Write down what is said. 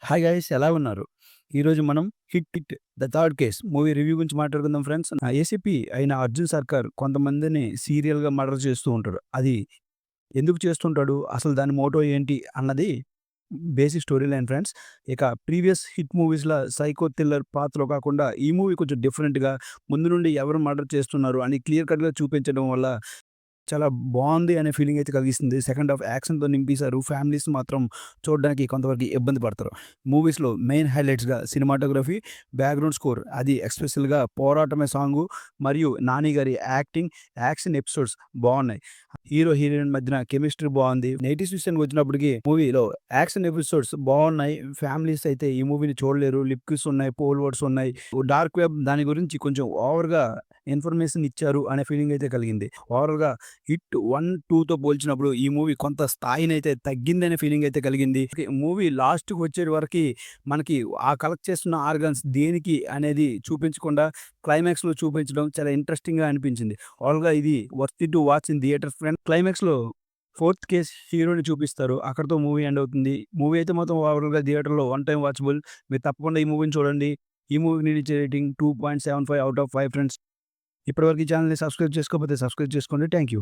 Hi guys ఎలా ఉన్నారు? ఈరోజు మనం 'hit the third case' movie review గురించి మాట్లాడుకుందాం ఫ్రెండ్స్. ఏసీపీ అయిన అర్జున్ సర్కార్ కొంతమందిని సీరియల్‌గా మర్డర్ చేస్తూ ఉంటాడు. అది ఎందుకు చేస్తుంటాడు? అసలు దాని మోటో ఏంటి? అన్నది బేసిక్ స్టోరీ లైన్ ఫ్రెండ్స్. ఇక ప్రీవియస్ హిట్ మూవీస్‌ల సైకో థ్రిల్లర్ పాత్రలో కాకుండా ఈ మూవీ కొంచెం డిఫరెంట్‌గా ముందు నుండి ఎవరు మర్డర్ చేస్తున్నారు అని క్లియర్ కట్‌గా చూపించడం వల్ల చాలా బావుంది అనే ఫీలింగయితే కలిగిస్తుంది. సెకండ్ హాఫ్ యాక్షన్‌తో నింపేశారు. ఫ్యామిలీస్ మాత్రం చూడడానికి కొంతవరకు ఇబ్బంది పడతారు. మూవీస్‌లో మెయిన్ హైలైట్స్‌గా సినిమాటోగ్రఫీ, బ్యాక్‌గ్రౌండ్ స్కోర్ అది ఎస్పెషల్‌గా 'పోరాటమే' సాంగు మరియు 'నాని' గారి యాక్టింగ్, యాక్షన్ ఎపిసోడ్స్ బావున్నాయి. హీరో, హీరోయిన్ మధ్యన కెమిస్ట్రీ బావుంది. నెగెటివ్స్ విషయానికి వచ్చినప్పటికి మూవీలో యాక్షన్ ఎపిసోడ్స్ బావున్నాయి. ఫ్యామిలీస్ అయితే ఈ మూవీని చూడలేరు. లిప్ కిస్ ఉన్నాయి, పోల్ వర్డ్స్ ఉన్నాయి. డార్క్ వెబ్ దాని గురించి కొంచెం ఓవర్‌గా ఇన్ఫర్మేషన్ ఇచ్చారు అనే ఫీలింగయితే కలిగింది. ఓవరాల్‌గా హిట్ 1, 2తో పోల్చినప్పుడు ఈ మూవీ కొంత స్థాయినైతే తగ్గిందనే ఫీలింగయితే కలిగింది. మూవీ లాస్ట్‌కి వచ్చే వరకి మనకి ఆ కలెక్ట్ చేస్తున్న ఆర్గాన్స్ దేనికి అనేది చూపించకుండా క్లైమాక్స్‌లో చూపించడం చాలా ఇంట్రెస్టింగ్‌గా అనిపించింది. ఓవరాల్‌గా ఇది worth to watch in theatre friend. క్లైమాక్స్‌లో ఫోర్త్ కేస్ హీరోని చూపిస్తారు. అక్కడితో మూవీ ఎండ్ అవుతుంది. మూవీ అయితే మాత్రం ఓవరాల్‌గా థియేటర్‌లో వన్ టైమ్ వాచబుల్. మీరు తప్పకుండా ఈ మూవీని చూడండి. ఈ మూవీకి నేనిచ్చే రేటింగ్ 2.75 ఔట్ ఆఫ్ 5 ఫ్రెండ్స్. ఇప్పటివరకు ఈ ఛానెల్‌ని సబ్స్క్రైబ్ చేసుకోకపోతే సబ్స్క్రైబ్ చేసుకోండి. Thank you.